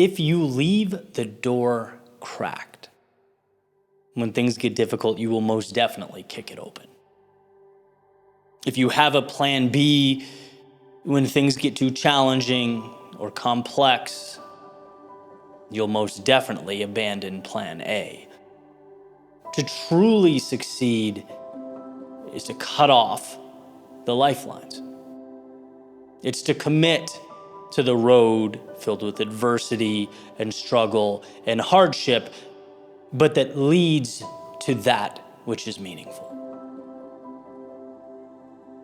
If you leave the door cracked, when things get difficult, you will most definitely kick it open. If you have a plan B, when things get too challenging or complex, you'll most definitely abandon plan A. To truly succeed is to cut off the lifelines. It's to commit to the road filled with adversity and struggle and hardship, but that leads to that which is meaningful.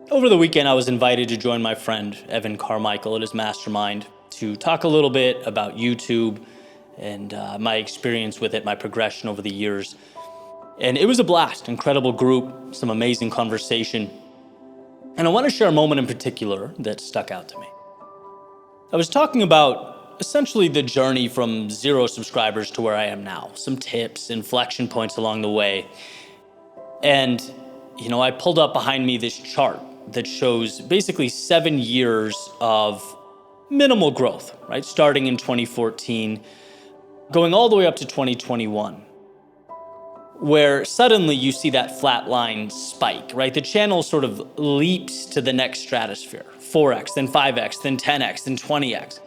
Over the weekend, I was invited to join my friend Evan Carmichael at his mastermind to talk a little bit about YouTube and my experience with it, my progression over the years. And it was a blast, incredible group, some amazing conversation. And I want to share a moment in particular that stuck out to me. I was talking about essentially the journey from 0 subscribers to where I am now, some tips, inflection points along the way. And, I pulled up behind me this chart that shows basically 7 years of minimal growth, right? Starting in 2014, going all the way up to 2021, where suddenly you see that flat line spike, right? The channel sort of leaps to the next stratosphere, 4x, then 5x, then 10x, then 20x.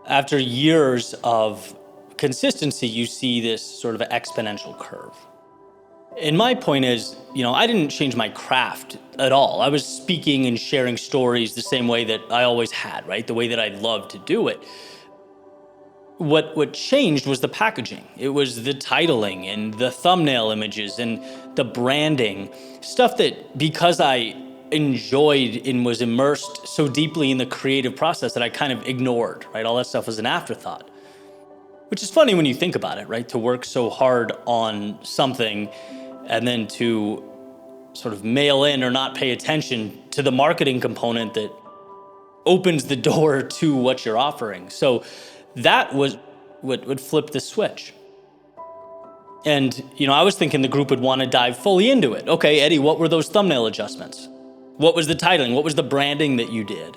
After years of consistency, you see this sort of exponential curve. And my point is, I didn't change my craft at all. I was speaking and sharing stories the same way that I always had, right? The way that I loved to do it. What changed was the packaging. It was the titling and the thumbnail images and the branding, stuff that because I enjoyed and was immersed so deeply in the creative process that I kind of ignored, right? All that stuff was an afterthought, which is funny when you think about it, right? To work so hard on something and then to sort of mail in or not pay attention to the marketing component that opens the door to what you're offering. So that was what would flip the switch. And, I was thinking the group would want to dive fully into it. Okay, Eddie, what were those thumbnail adjustments? What was the titling? What was the branding that you did?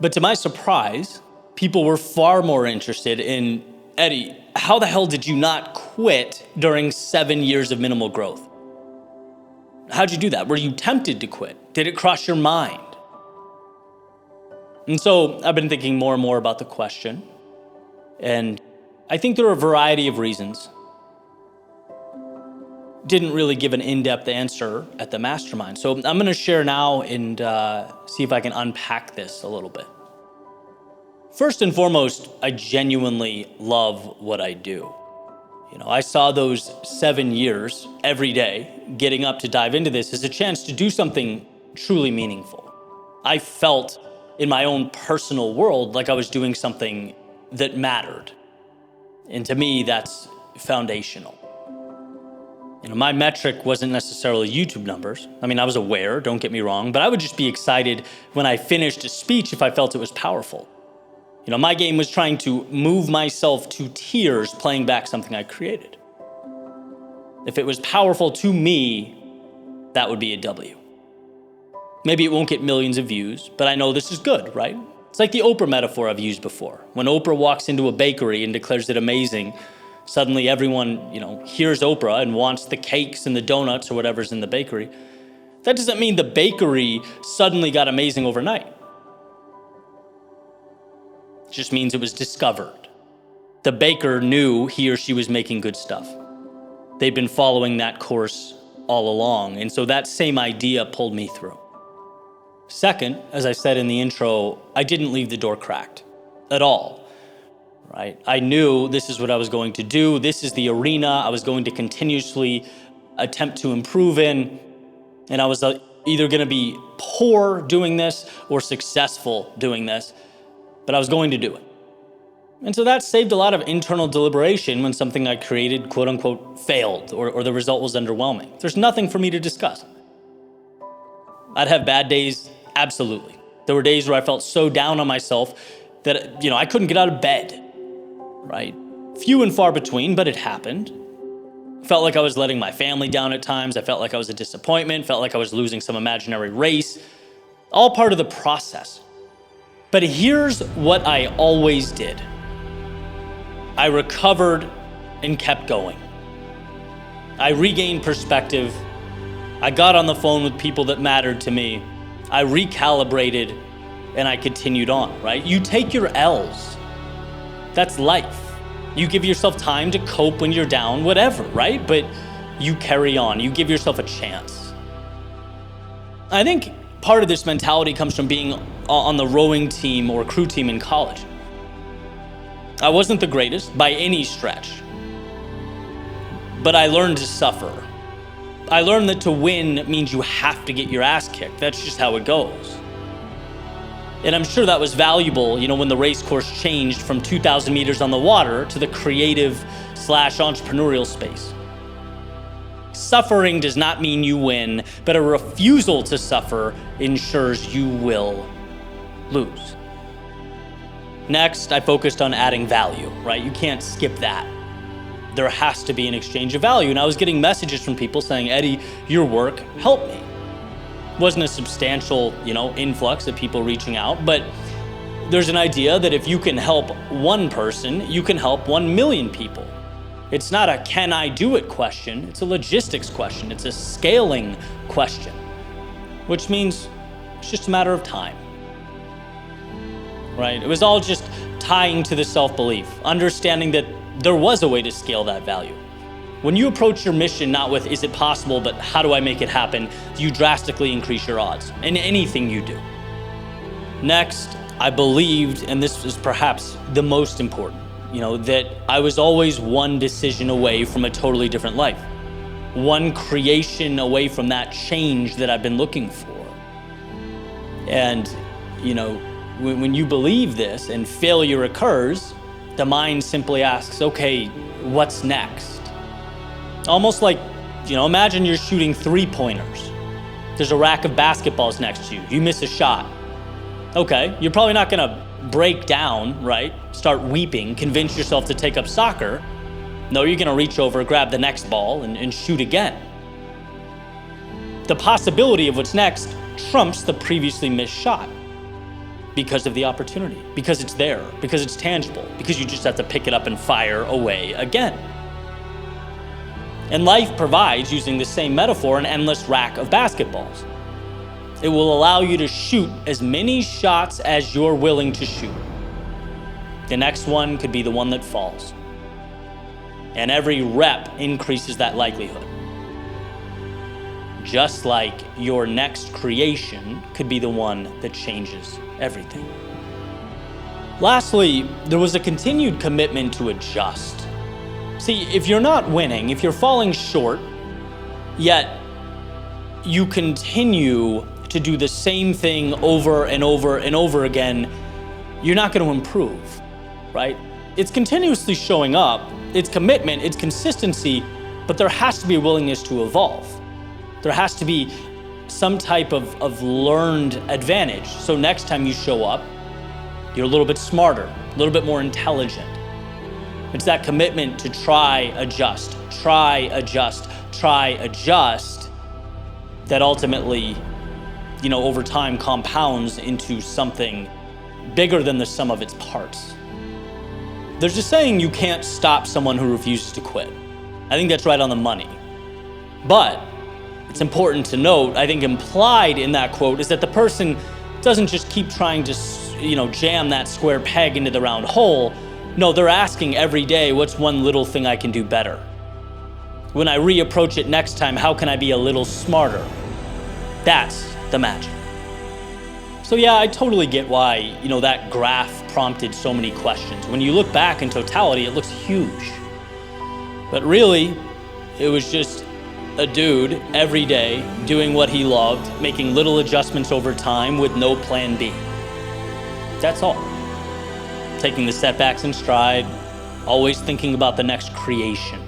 But to my surprise, people were far more interested in, Eddie, how the hell did you not quit during 7 years of minimal growth? How'd you do that? Were you tempted to quit? Did it cross your mind? And so I've been thinking more and more about the question. And I think there are a variety of reasons. Didn't really give an in-depth answer at the mastermind. So I'm going to share now and see if I can unpack this a little bit. First and foremost, I genuinely love what I do. I saw those 7 years every day getting up to dive into this as a chance to do something truly meaningful. I felt in my own personal world like I was doing something that mattered. And to me, that's foundational. My metric wasn't necessarily YouTube numbers. I was aware, don't get me wrong, but I would just be excited when I finished a speech if I felt it was powerful. My game was trying to move myself to tears playing back something I created. If it was powerful to me, that would be a W. Maybe it won't get millions of views, but I know this is good, right? It's like the Oprah metaphor I've used before. When Oprah walks into a bakery and declares it amazing, suddenly everyone, hears Oprah and wants the cakes and the donuts or whatever's in the bakery. That doesn't mean the bakery suddenly got amazing overnight. It just means it was discovered. The baker knew he or she was making good stuff. They'd been following that course all along, and so that same idea pulled me through. Second, as I said in the intro, I didn't leave the door cracked at all, right? I knew this is what I was going to do. This is the arena I was going to continuously attempt to improve in, and I was either going to be poor doing this or successful doing this, but I was going to do it. And so that saved a lot of internal deliberation when something I created, quote unquote, failed or the result was underwhelming. There's nothing for me to discuss. I'd have bad days, absolutely. There were days where I felt so down on myself that, I couldn't get out of bed, right? Few and far between, but it happened. Felt like I was letting my family down at times. I felt like I was a disappointment, felt like I was losing some imaginary race, all part of the process. But here's what I always did. I recovered and kept going. I regained perspective. I got on the phone with people that mattered to me. I recalibrated and I continued on, right? You take your L's. That's life. You give yourself time to cope when you're down, whatever, right? But you carry on. You give yourself a chance. I think part of this mentality comes from being on the rowing team or crew team in college. I wasn't the greatest by any stretch, but I learned to suffer. I learned that to win means you have to get your ass kicked. That's just how it goes. And I'm sure that was valuable, when the race course changed from 2,000 meters on the water to the creative/entrepreneurial space. Suffering does not mean you win, but a refusal to suffer ensures you will lose. Next, I focused on adding value, right? You can't skip that. There has to be an exchange of value. And I was getting messages from people saying, Eddie, your work helped me. Wasn't a substantial, influx of people reaching out, but there's an idea that if you can help one person, you can help 1 million people. It's not a can I do it question, it's a logistics question, it's a scaling question, which means it's just a matter of time, right? It was all just tying to the self-belief, understanding that there was a way to scale that value. When you approach your mission not with is it possible, but how do I make it happen, you drastically increase your odds in anything you do. Next, I believed, and this is perhaps the most important, that I was always one decision away from a totally different life, one creation away from that change that I've been looking for. And, when you believe this and failure occurs, the mind simply asks, okay, what's next? Almost like, imagine you're shooting 3-pointers. There's a rack of basketballs next to you. You miss a shot. Okay, you're probably not gonna break down, right? Start weeping, convince yourself to take up soccer. No, you're gonna reach over, grab the next ball, and shoot again. The possibility of what's next trumps the previously missed shot because of the opportunity, because it's there, because it's tangible, because you just have to pick it up and fire away again. And life provides, using the same metaphor, an endless rack of basketballs. It will allow you to shoot as many shots as you're willing to shoot. The next one could be the one that falls. And every rep increases that likelihood. Just like your next creation could be the one that changes everything. Lastly, there was a continued commitment to adjust. See, if you're not winning, if you're falling short, yet you continue to do the same thing over and over and over again, you're not going to improve, right? It's continuously showing up, it's commitment, it's consistency, but there has to be a willingness to evolve. There has to be some type of learned advantage. So next time you show up, you're a little bit smarter, a little bit more intelligent. It's that commitment to try, adjust, that ultimately, over time compounds into something bigger than the sum of its parts. There's a saying, you can't stop someone who refuses to quit. I think that's right on the money. But it's important to note, I think implied in that quote is that the person doesn't just keep trying to, jam that square peg into the round hole. No, they're asking every day, what's one little thing I can do better? When I reapproach it next time, how can I be a little smarter? That's the magic. So yeah, I totally get why, that graph prompted so many questions. When you look back in totality, it looks huge. But really, it was just a dude every day doing what he loved, making little adjustments over time with no plan B. That's all. Taking the setbacks in stride, always thinking about the next creation.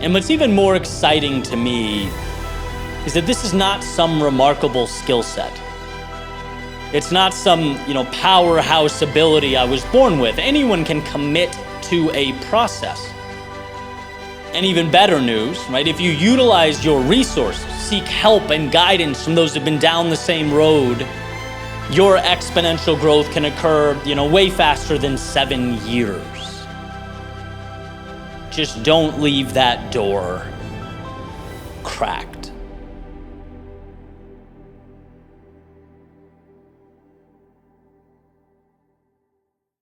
And what's even more exciting to me is that this is not some remarkable skill set. It's not some, powerhouse ability I was born with. Anyone can commit to a process. And even better news, right? If you utilize your resources, seek help and guidance from those who've been down the same road, your exponential growth can occur, way faster than 7 years. Just don't leave that door cracked.